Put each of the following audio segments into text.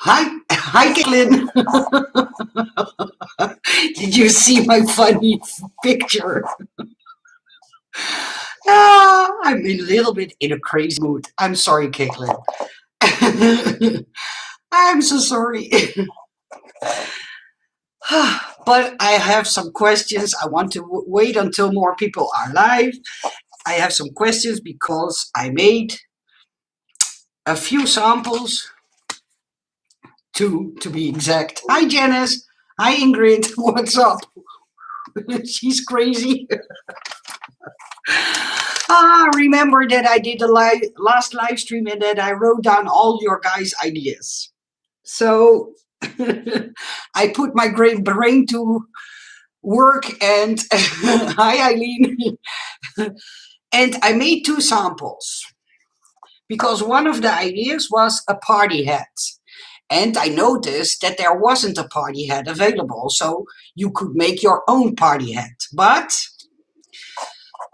Hi, Caitlin. Did you see my funny picture? I'm a little bit in a crazy mood. I'm sorry, Caitlin. I'm so sorry. But I have some questions. I want to wait until more people are live. I have some questions because I made a few samples, two to be exact. Hi, Janice. Hi, Ingrid. What's up? She's crazy. Remember that I did the last live stream and that I wrote down all your guys' ideas. So I put my great brain to work and hi, Eileen. And I made two samples because one of the ideas was a party hat. And I noticed that there wasn't a party hat available, so you could make your own party hat. But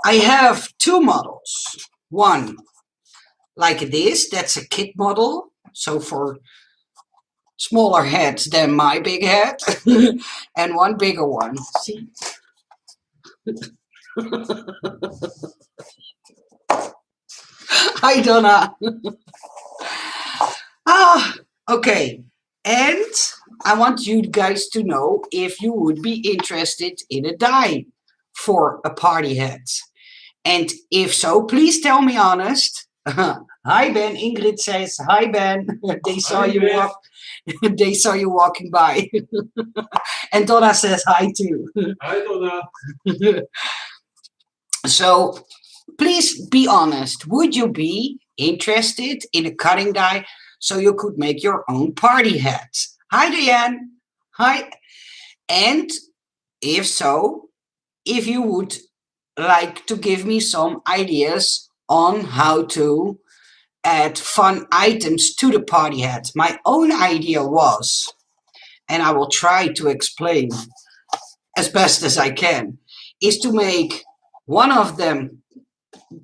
I have two models. One like this, that's a kit model. So for smaller heads than my big head. And one bigger one. See? Hi, Donna. Okay. And I want you guys to know if you would be interested in a die for a party hat. And if so, please tell me honest. Hi, Ben. Ingrid says, hi, Ben. They saw you walk. They saw you walking by. And Donna says hi too. Hi, Donna. So please be honest. Would you be interested in a cutting die so you could make your own party hats? Hi, Diane. Hi. And if so, if you would like to give me some ideas on how to add fun items to the party hat. My own idea was, and I will try to explain as best as I can, is to make one of them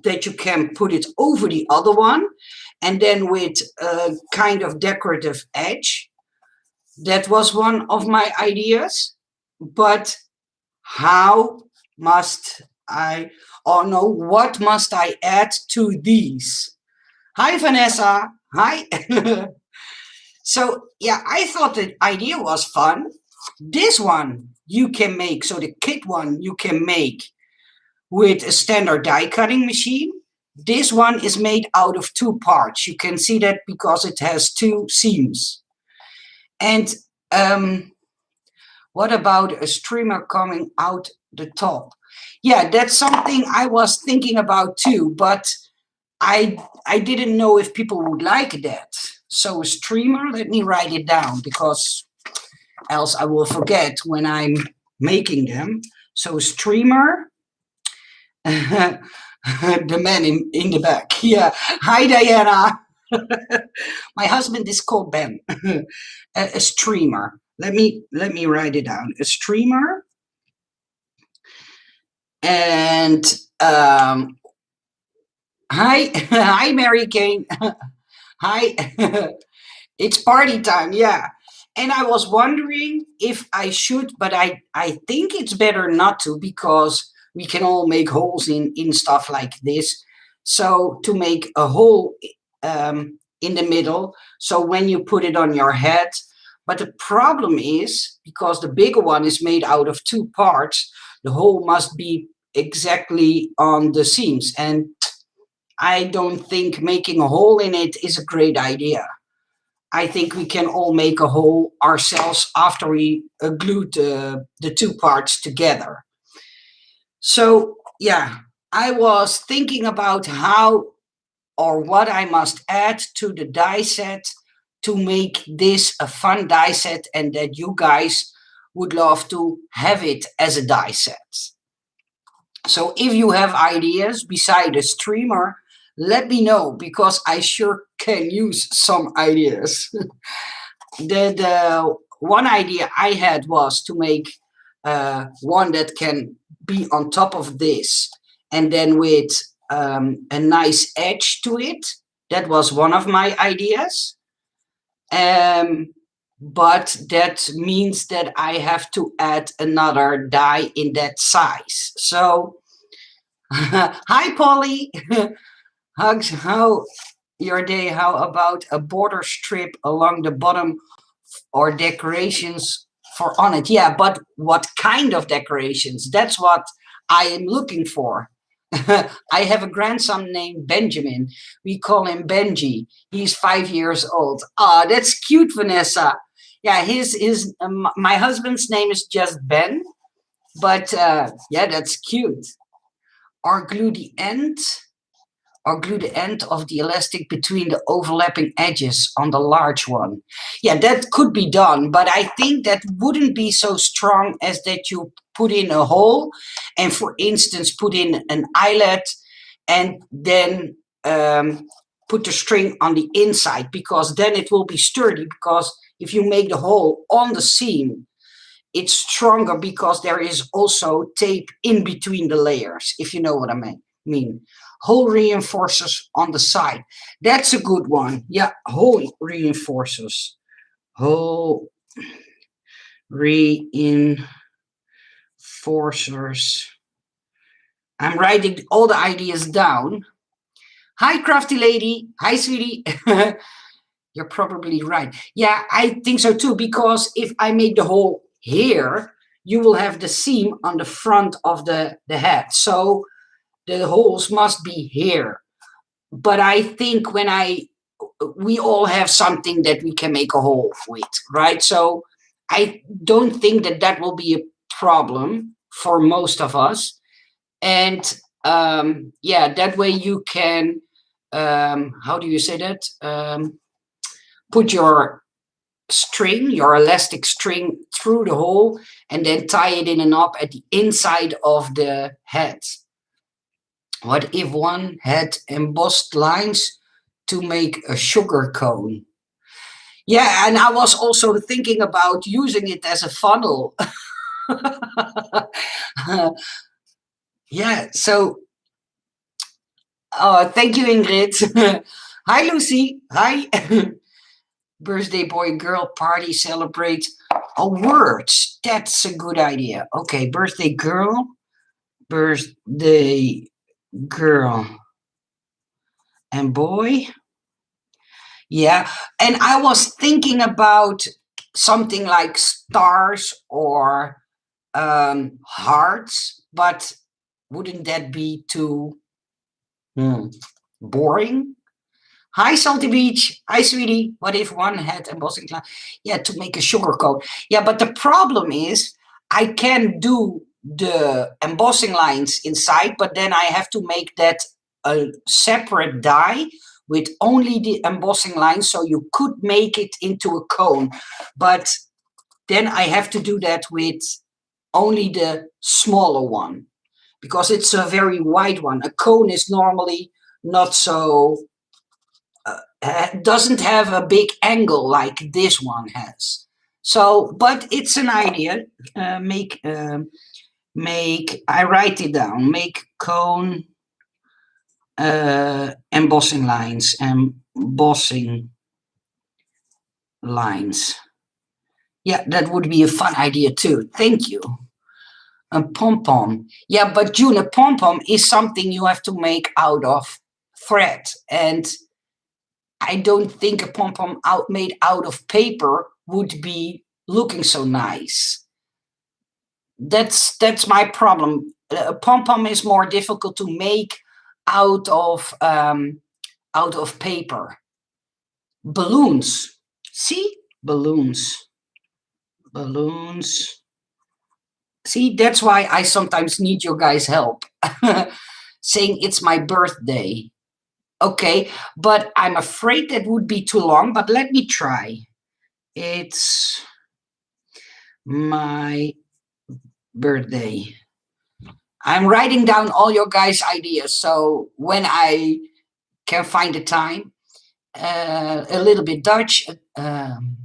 that you can put it over the other one, and then with a kind of decorative edge. That was one of my ideas. But how must I, or no, what must I add to these? Hi, Vanessa. Hi. So, yeah, I thought the idea was fun. This one you can make, so the kit one you can make with a standard die cutting machine. This one is made out of two parts. You can see that because it has two seams. And what about a streamer coming out the top? Yeah, that's something I was thinking about too, but I didn't know if people would like that. So a streamer, let me write it down because else I will forget when I'm making them. So a streamer, the man in the back. Yeah. Hi, Diana. My husband is called Ben. A streamer. Let me write it down. A streamer. And hi, hi, Mary Kane. Hi. It's party time, yeah. And I was wondering if I should, but I think it's better not to because we can all make holes in stuff like this. So to make a hole in the middle, so when you put it on your head, but the problem is because the bigger one is made out of two parts, the hole must be exactly on the seams. And I don't think making a hole in it is a great idea. I think we can all make a hole ourselves after we glued the two parts together. So, yeah, I was thinking about how or what I must add to the die set to make this a fun die set and that you guys would love to have it as a die set. So if you have ideas beside a streamer, let me know because I sure can use some ideas. The one idea I had was to make one that can be on top of this and then with a nice edge to it. That was one of my ideas. but that means that I have to add another die in that size. So, hi Polly, hugs. How your day? How about a border strip along the bottom or decorations for on it? Yeah, but what kind of decorations? That's what I am looking for. I have a grandson named Benjamin. We call him Benji. He's 5 years old. Ah, that's cute, Vanessa. Yeah, his my husband's name is just Ben, but yeah, that's cute. Or glue the end or glue the end of the elastic between the overlapping edges on the large one. Yeah, that could be done, but I think that wouldn't be so strong as that you put in a hole and, for instance, put in an eyelet and then put the string on the inside, because then it will be sturdy, because if you make the hole on the seam, it's stronger because there is also tape in between the layers, if you know what I mean. Hole reinforcers on the side. That's a good one. Yeah, hole reinforcers. Hole reinforcers. I'm writing all the ideas down. Hi, crafty lady. Hi, sweetie. You're probably right. Yeah, I think so too, because if I make the hole here, you will have the seam on the front of the head. So the holes must be here. But I think we all have something that we can make a hole with, right? So I don't think that that will be a problem for most of us. And yeah, that way you can, how do you say that? Put your string, your elastic string, through the hole and then tie it in a knot at the inside of the head. What if one had embossed lines to make a sugar cone? Yeah, and I was also thinking about using it as a funnel. Yeah, so thank you, Ingrid. Hi, Lucy. Hi. Birthday boy girl party celebrate. Oh, words. That's a good idea. Okay, birthday girl and boy. Yeah, and I was thinking about something like stars or hearts, but wouldn't that be too boring? Hi, Salty Beach. Hi, sweetie. What if one had embossing line? Yeah, to make a sugar coat. Yeah, but the problem is I can do the embossing lines inside, but then I have to make that a separate die with only the embossing lines, so you could make it into a cone. But then I have to do that with only the smaller one, because it's a very wide one. A cone is normally not so doesn't have a big angle like this one has. So, but it's an idea. Make I write it down. Make cone embossing lines. Yeah, that would be a fun idea too. Thank you. A pom-pom. Yeah, but June, a pom-pom is something you have to make out of thread, and I don't think a pom-pom made out of paper would be looking so nice. That's my problem. A pom-pom is more difficult to make out of paper. Balloons. See? Balloons. See, that's why I sometimes need your guys' help. Saying it's my birthday. Okay, but I'm afraid that would be too long, but let me try. It's my birthday. I'm writing down all your guys' ideas, so when I can find the time, a little bit Dutch, an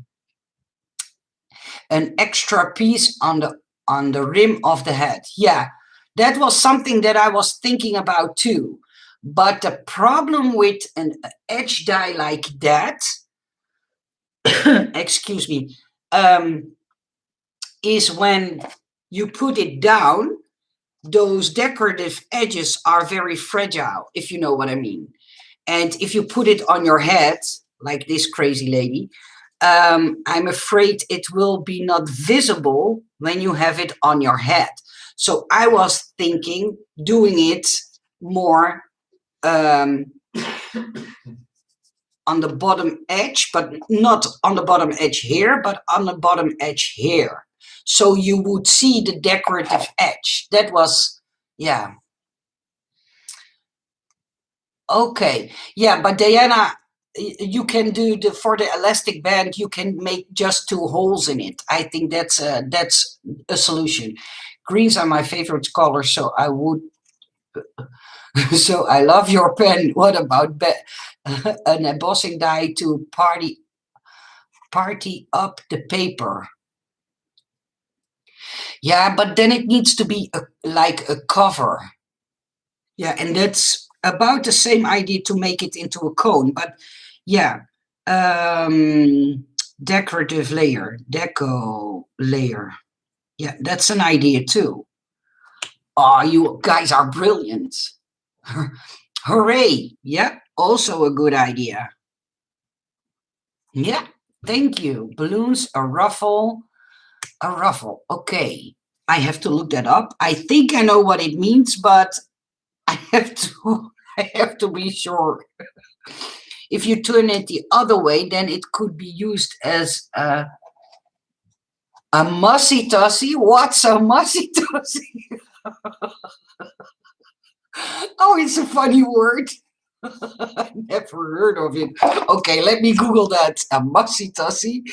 extra piece on the rim of the head. Yeah, that was something that I was thinking about too. But the problem with an edge die like that, excuse me, is when you put it down, those decorative edges are very fragile, if you know what I mean. And if you put it on your head, like this crazy lady, I'm afraid it will be not visible when you have it on your head. So I was thinking doing it more on the bottom edge, but not on the bottom edge here, but on the bottom edge here. So you would see the decorative edge. That was, yeah. Okay, yeah, but Diana, you can do for the elastic band, you can make just 2 holes in it. I think that's a solution. Greens are my favorite color, so I would. So I love your pen. What about an embossing die to party up the paper? Yeah, but then it needs to be like a cover. Yeah, and that's about the same idea to make it into a cone. But yeah, decorative layer, deco layer. Yeah, that's an idea too. Oh, you guys are brilliant. Hooray. Yeah, also a good idea. Yeah, thank you. Balloons, a ruffle. A ruffle. Okay, I have to look that up. I think I know what it means, but I have to be sure. If you turn it the other way, then it could be used as a mussy tussy. What's a mussy tussy? Oh, it's a funny word. I never heard of it. Okay, let me Google that. A mussy tussy.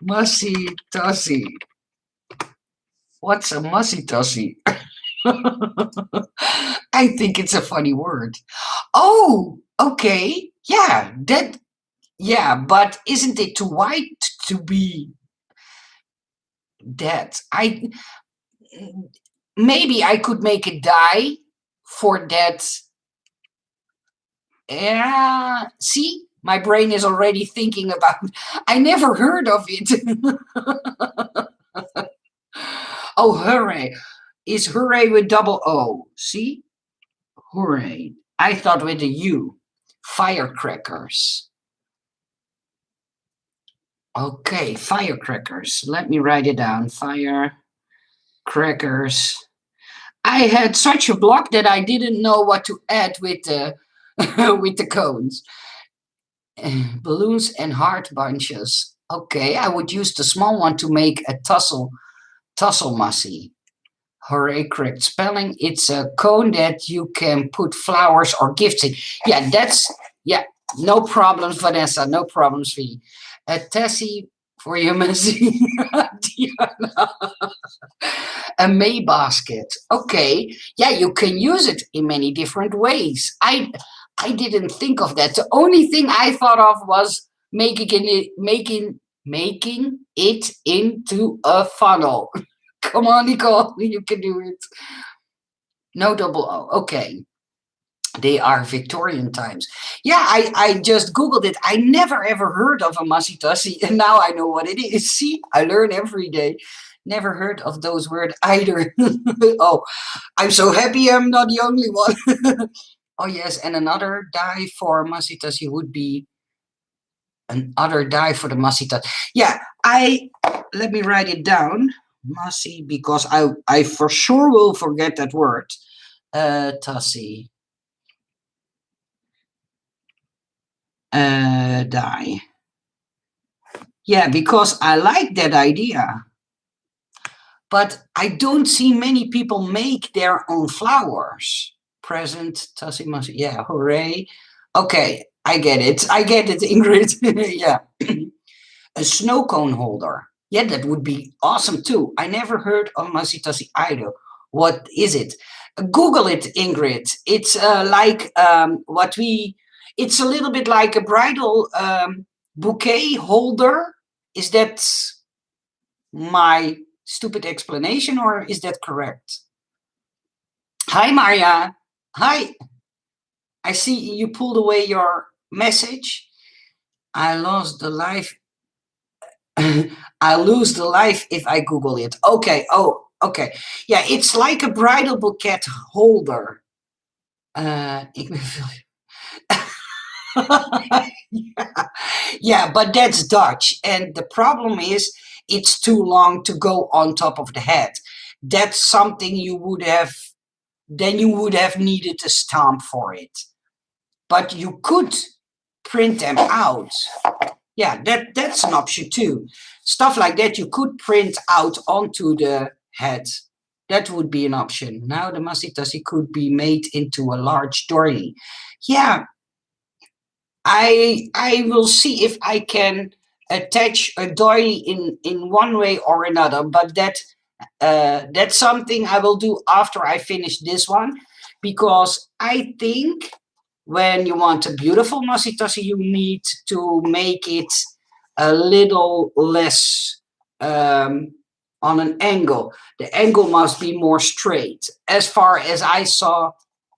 Mussy tussy. What's a mussy tussy? I think it's a funny word. Oh, okay. Yeah, that. Yeah, but isn't it too white to be that? Maybe I could make a die for that. Yeah, see, my brain is already thinking about. I never heard of it. Oh, hooray! Is hooray with double O? See, hooray! I thought with a U. Firecrackers. Okay, firecrackers. Let me write it down. Firecrackers. I had such a block that I didn't know what to add with the with the cones. Balloons and heart bunches. Okay, I would use the small one to make a tussle mussy. Hooray, correct spelling. It's a cone that you can put flowers or gifts in. Yeah, no problems, Vanessa. No problems for you. Tessie for your messy. Diana. A May basket. Okay. Yeah, you can use it in many different ways. I didn't think of that. The only thing I thought of was making it into a funnel. Come on, Nicole, you can do it. No double O. Okay. They are Victorian times. Yeah, I just Googled it. I never ever heard of a mussy tussy, and now I know what it is. See, I learn every day. Never heard of those words either. Oh, I'm so happy I'm not the only one. Oh yes, and another die for mussy tussy would be another die for the mussy tussy. Yeah, let me write it down. Mussy, because I for sure will forget that word. Tussy. Die. Yeah, because I like that idea. But I don't see many people make their own flowers. Present, tussy mussy. Yeah, hooray. Okay, I get it, Ingrid. Yeah. A snow cone holder. Yeah, that would be awesome too. I never heard of mussy tussy either. What is it? Google it, Ingrid. It's like it's a little bit like a bridal bouquet holder. Is that my stupid explanation, or is that correct? Hi, Maria. Hi. I see you pulled away your message. I lost the live I lose the life if I Google it. Okay. Oh, okay. Yeah, it's like a bridal bouquet holder. Ik ben veel. Yeah. Yeah, but that's Dutch. And the problem is it's too long to go on top of the head. That's something you would have needed a stamp for it. But you could print them out. Yeah, that's an option too. Stuff like that you could print out onto the head. That would be an option. Now the masitasi could be made into a large doily. Yeah, I will see if I can attach a doily in one way or another, but that's something I will do after I finish this one, because I think when you want a beautiful masitasi, you need to make it a little less on an angle. The angle must be more straight, as far as I saw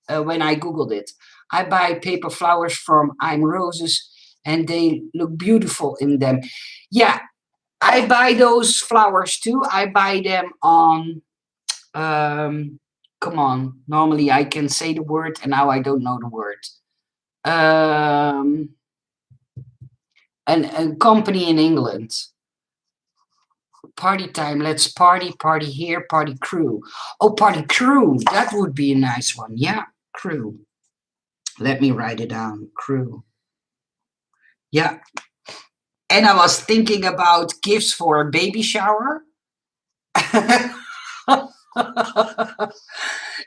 when I Googled it. I buy paper flowers from I'm Roses, and they look beautiful in them. Yeah, I buy those flowers too. I buy them on, come on, normally I can say the word, and now I don't know the word. Um, a company in England. Party time, let's party, party here, party crew. Oh, party crew, that would be a nice one. Yeah, crew. Let me write it down. Crew. Yeah. And I was thinking about gifts for a baby shower.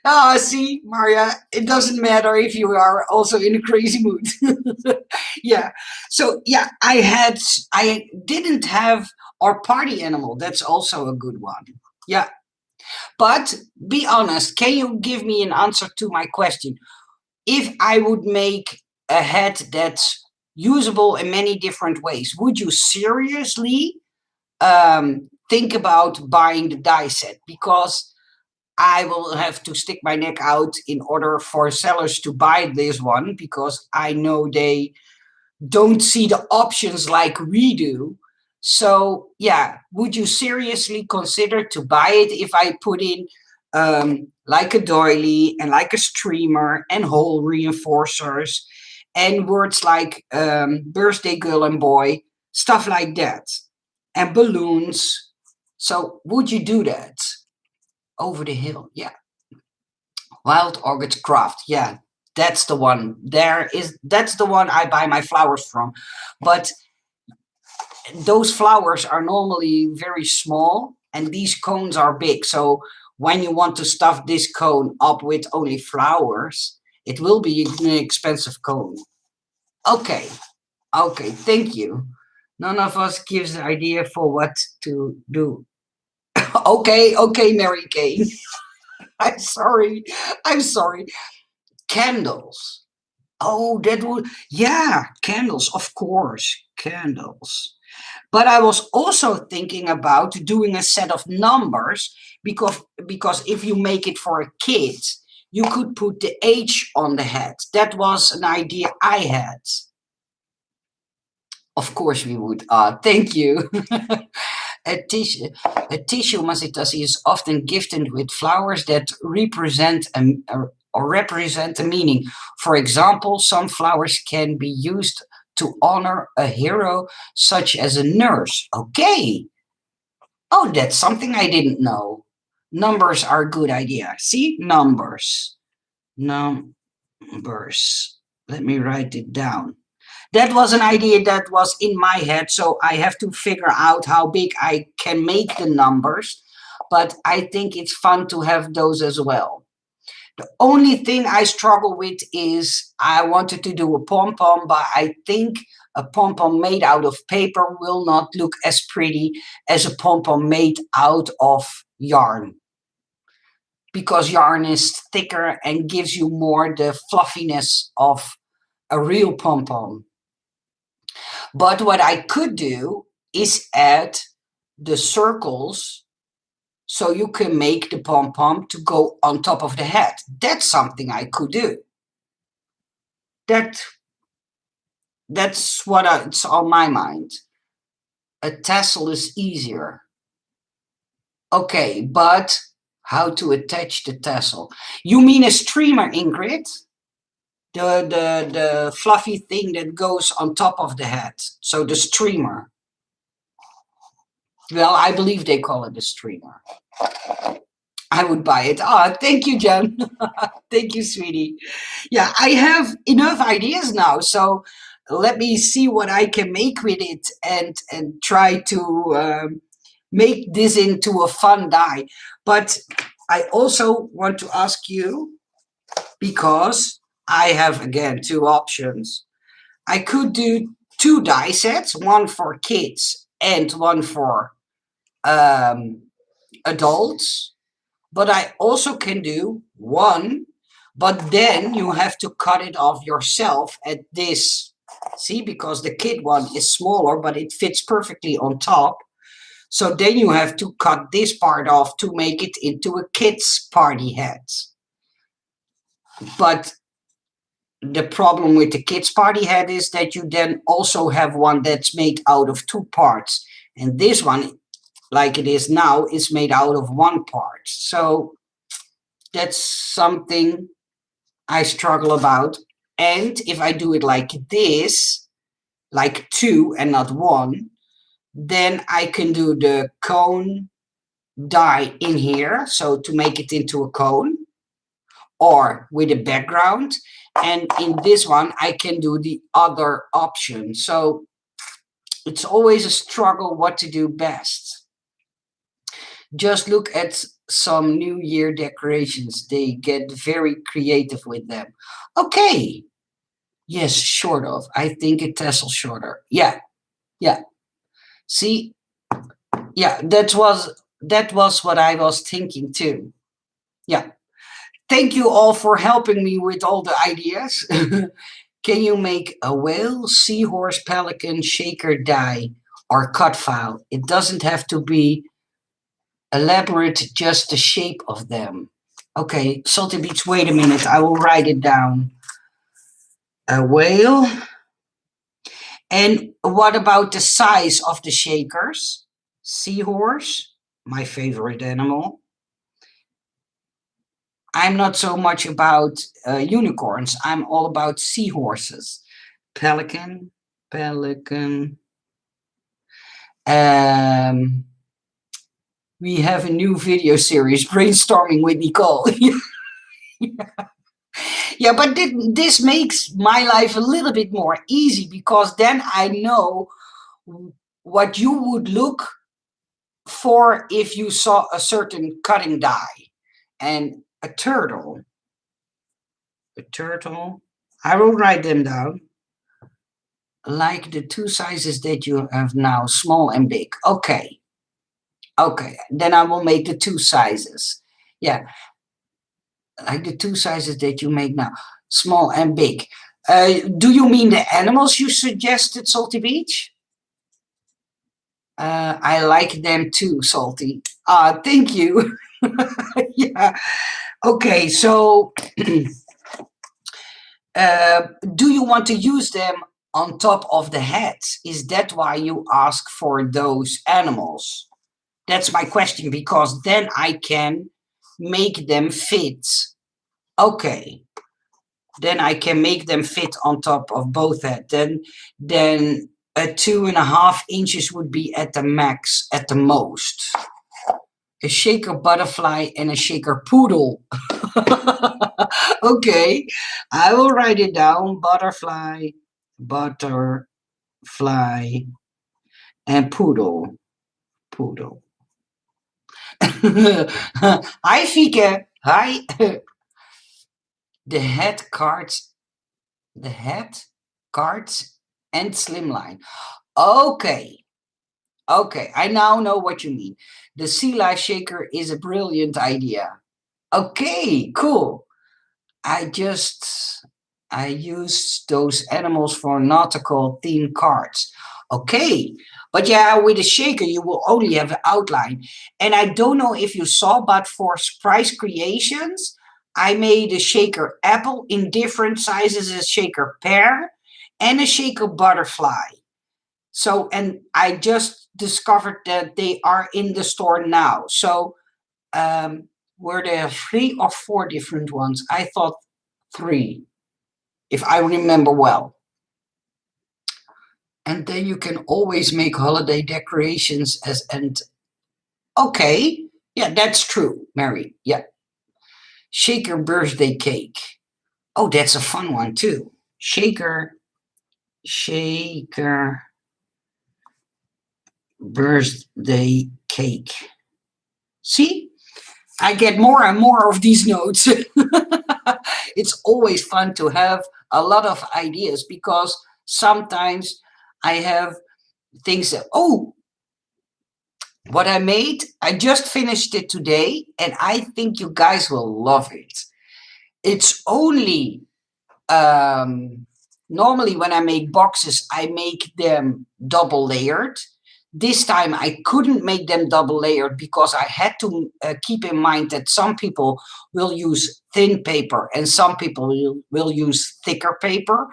Oh, see, Maria, it doesn't matter if you are also in a crazy mood. Yeah. So yeah, I didn't have our party animal. That's also a good one. Yeah. But be honest, can you give me an answer to my question? If I would make a hat that's usable in many different ways, would you seriously think about buying the die set? Because I will have to stick my neck out in order for sellers to buy this one, because I know they don't see the options like we do. So yeah, would you seriously consider to buy it if I put in like a doily and like a streamer and hole reinforcers and words like birthday girl and boy, stuff like that, and balloons? So would you do that? Over the hill, yeah. Wild Orchid Craft, yeah, that's the one. That's the one I buy my flowers from. But those flowers are normally very small, and these cones are big. So when you want to stuff this cone up with only flowers, it will be an expensive cone. Okay, okay, thank you. None of us gives an idea for what to do. Okay, okay, Mary Kay. I'm sorry. I'm sorry. Candles. Oh, that would, yeah, candles, of course, candles. But I was also thinking about doing a set of numbers, because if you make it for a kid, you could put the age on the head. That was an idea I had. Of course we would. Thank you. A tissue masitasi is often gifted with flowers that represent or represent a meaning. For example, some flowers can be used to honor a hero, such as a nurse. Okay. Oh, that's something I didn't know. Numbers are a good idea. See? Numbers. Numbers. Let me write it down. That was an idea that was in my head, so I have to figure out how big I can make the numbers. But I think it's fun to have those as well. The only thing I struggle with is I wanted to do a pom pom, but I think a pom pom made out of paper will not look as pretty as a pom pom made out of yarn, because yarn is thicker and gives you more the fluffiness of a real pom pom. But what I could do is add the circles so you can make the pom pom to go on top of the head. That's something I could do. That's it's on my mind. A tassel is easier. Okay, but how to attach the tassel? You mean a streamer, Ingrid? The fluffy thing that goes on top of the head. So the streamer. Well, I believe they call it a streamer. I would buy it. Ah, thank you, Jen. Thank you, sweetie. Yeah, I have enough ideas now, so let me see what I can make with it and try to make this into a fun die. But I also want to ask you, because I have again two options. I could do two die sets, one for kids and one for adults. But I also can do one, but then you have to cut it off yourself at this. See, because the kid one is smaller, but it fits perfectly on top. So then you have to cut this part off to make it into a kid's party hat. But the problem with the kids' party hat is that you then also have one that's made out of two parts. And this one, like it is now, is made out of one part. So that's something I struggle about. And if I do it like this, like two and not one, then I can do the cone die in here, so to make it into a cone, or with a background. And in this one, I can do the other option. So it's always a struggle what to do best. Just look at some New Year decorations. They get very creative with them. Okay. Yes, short of. I think a tassel shorter. Yeah. Yeah. See? Yeah, that was what I was thinking too. Yeah. Thank you all for helping me with all the ideas. Can you make a whale, seahorse, pelican, shaker die or cut file? It doesn't have to be elaborate, just the shape of them. Okay, Salty Beach, wait a minute. I will write it down. A whale. And what about the size of the shakers? Seahorse, my favorite animal. I'm not so much about unicorns. I'm all about seahorses. Pelican. We have a new video series, Brainstorming with Nicole. Yeah, but this makes my life a little bit more easy, because then I know what you would look for if you saw a certain cutting die. And a turtle. I will write them down. Like the two sizes that you have now, small and big. Okay. Okay, then I will make the two sizes. Yeah, like the two sizes that you make now, small and big. Do you mean the animals you suggested, Salty Beach? I like them too, Salty. Thank you. Yeah. Okay, so do you want to use them on top of the head? Is that why you ask for those animals? That's my question, because then I can make them fit. Okay. Then I can make them fit on top of both heads. Then a 2.5 inches would be at the max, at the most. A shaker butterfly and a shaker poodle. Okay, I will write it down. Butterfly, and poodle. Hi, Fieke. Hi. The head cards and slimline. Okay. Okay, I now know what you mean. The sea life shaker is a brilliant idea. Okay, cool. I use those animals for nautical themed cards. Okay, but yeah, with a shaker you will only have an outline. And I don't know if you saw, but for Surprise Creations, I made a shaker apple in different sizes, a shaker pear and a shaker butterfly. So, and I just discovered that they are in the store now. So, were there 3 or 4 different ones? I thought 3, if I remember well. And then you can always make holiday decorations as, and okay, yeah, that's true, Mary. Yeah. Shaker birthday cake. Oh, that's a fun one too. Shaker birthday cake. See, I get more and more of these notes. It's always fun to have a lot of ideas because sometimes I have things that, oh, what I made, I just finished it today and I think you guys will love it. It's only, normally when I make boxes, I make them double layered. This time I couldn't make them double layered because I had to keep in mind that some people will use thin paper and some people will use thicker paper.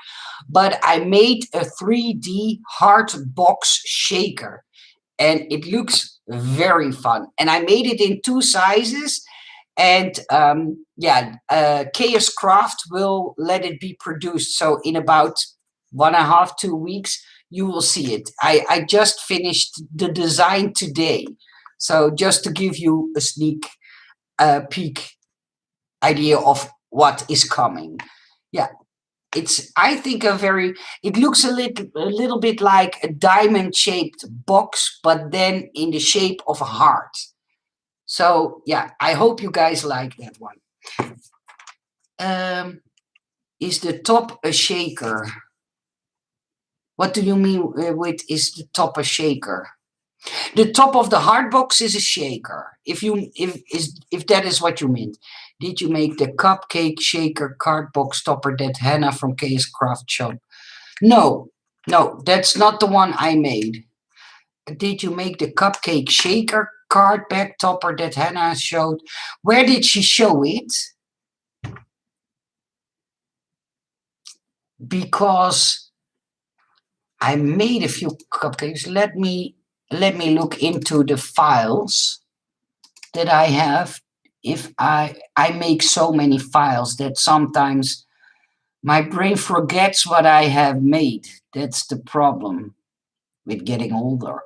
But I made a 3D hard box shaker and it looks very fun. And I made it in 2 sizes. And yeah, Chaos Craft will let it be produced. So in about 1.5, 2 weeks, you will see it. I just finished the design today. So just to give you a sneak peek idea of what is coming. Yeah, it's, I think, it looks a little bit like a diamond shaped box, but then in the shape of a heart. So yeah, I hope you guys like that one. Is the top a shaker? What do you mean with is the top a shaker? The top of the hard box is a shaker. If that is what you meant. Did you make the cupcake shaker card box topper that Hannah from Chaos Craft shop? No, that's not the one I made. Did you make the cupcake shaker card back topper that Hannah showed? Where did she show it? Because I made a few cupcakes. Let me look into the files that I have. If I make so many files that sometimes my brain forgets what I have made. That's the problem with getting older.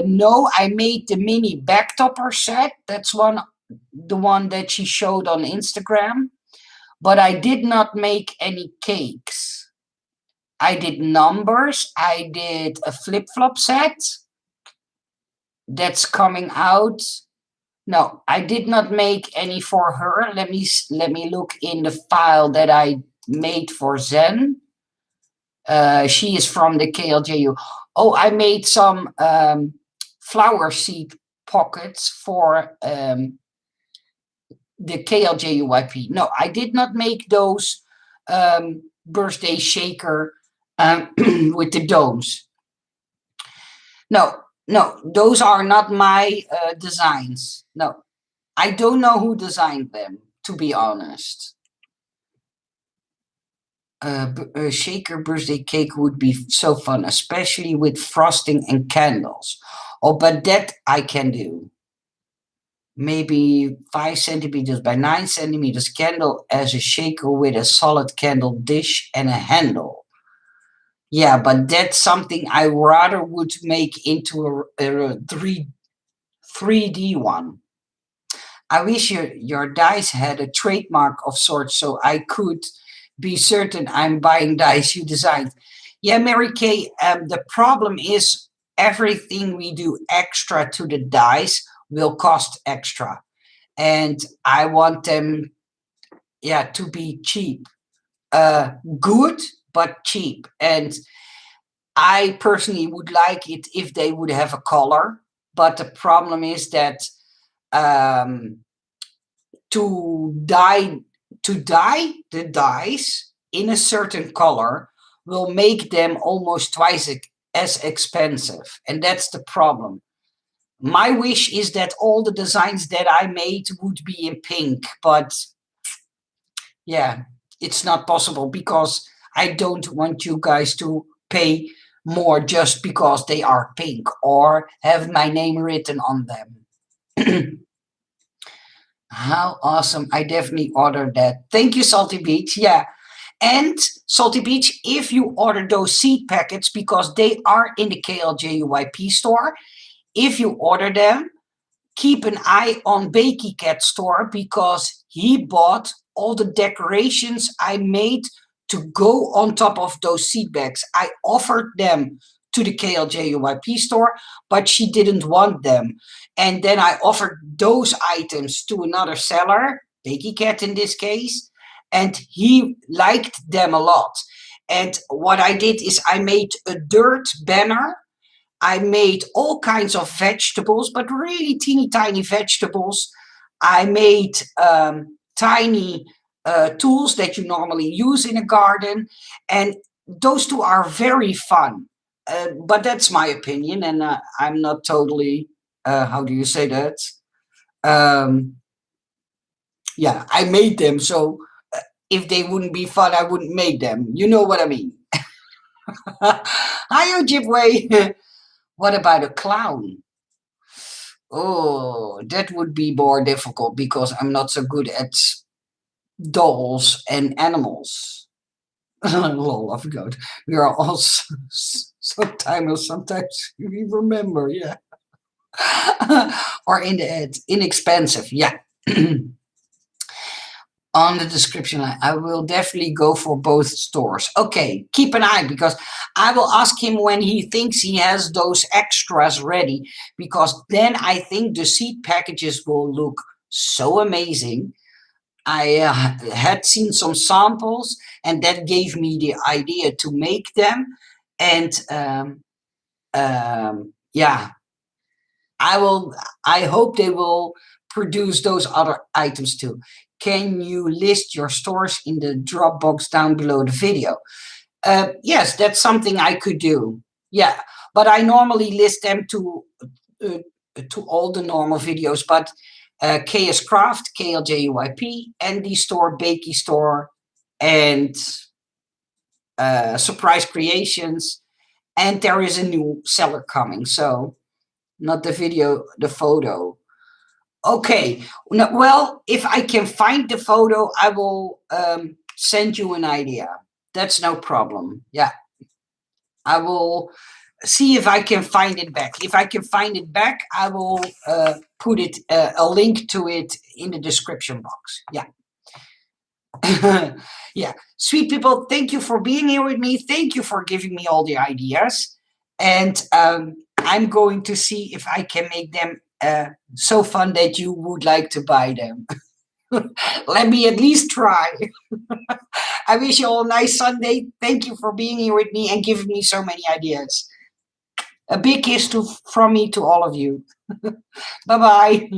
No, I made the mini back topper set. That's the one that she showed on Instagram. But I did not make any cakes. I did numbers. I did a flip-flop set. That's coming out. No, I did not make any for her. Let me look in the file that I made for Zen. She is from the KLJU. Oh, I made some flower seed pockets for the KLJUYP. No, I did not make those birthday shaker with the domes. No, those are not my designs. No, I don't know who designed them, to be honest. A shaker birthday cake would be so fun, especially with frosting and candles. Oh, but that I can do. Maybe 5 centimeters by 9 centimeters candle as a shaker with a solid candle dish and a handle. Yeah, but that's something I rather would make into a 3D one. I wish your dice had a trademark of sorts so I could be certain I'm buying dice you designed. Yeah, Mary Kay, the problem is everything we do extra to the dice will cost extra. And I want them, yeah, to be cheap. Good, but cheap. And I personally would like it if they would have a color. But the problem is that to dye the dice in a certain color will make them almost twice as expensive. And that's the problem. My wish is that all the designs that I made would be in pink, but yeah, it's not possible because I don't want you guys to pay more just because they are pink or have my name written on them. How awesome. I definitely ordered that. Thank you, Salty Beach. Yeah. And Salty Beach, if you order those seed packets, because they are in the KLJUYP store, if you order them, keep an eye on Bakey Cat store because he bought all the decorations I made to go on top of those seed bags. I offered them to the KLJUYP store, but she didn't want them. And then I offered those items to another seller, Bakey Cat in this case, and he liked them a lot. And what I did is I made a dirt banner. I made all kinds of vegetables, but really teeny tiny vegetables. I made tiny tools that you normally use in a garden. And those two are very fun. But that's my opinion. And I'm not totally, how do you say that? Yeah, I made them. So if they wouldn't be fun, I wouldn't make them. You know what I mean? Hi, Ojibwe. What about a clown? Oh, that would be more difficult because I'm not so good at dolls and animals. Lol, I forgot. We are all sometimes we remember, yeah. Or in the ad, inexpensive, yeah. On the description line, I will definitely go for both stores. Okay, keep an eye because I will ask him when he thinks he has those extras ready, because then I think the seed packages will look so amazing. I had seen some samples and that gave me the idea to make them. And yeah, I hope they will produce those other items too. Can you list your stores in the Dropbox down below the video? Yes, that's something I could do. Yeah, but I normally list them to all the normal videos. But KS Craft, KLJUYP, Andy Store, Bakey Store, and Surprise Creations. And there is a new seller coming. So not the video, the photo. Okay, well, if I can find the photo, I will send you an idea. That's no problem. Yeah, I will see if I can find it back. If I can find it back, I will put it a link to it in the description box. Yeah. Yeah, sweet people, thank you for being here with me. Thank you for giving me all the ideas. And I'm going to see if I can make them so fun that you would like to buy them. Let me at least try. I wish you all a nice Sunday. Thank you for being here with me and giving me so many ideas. A big kiss from me to all of you. Bye-bye.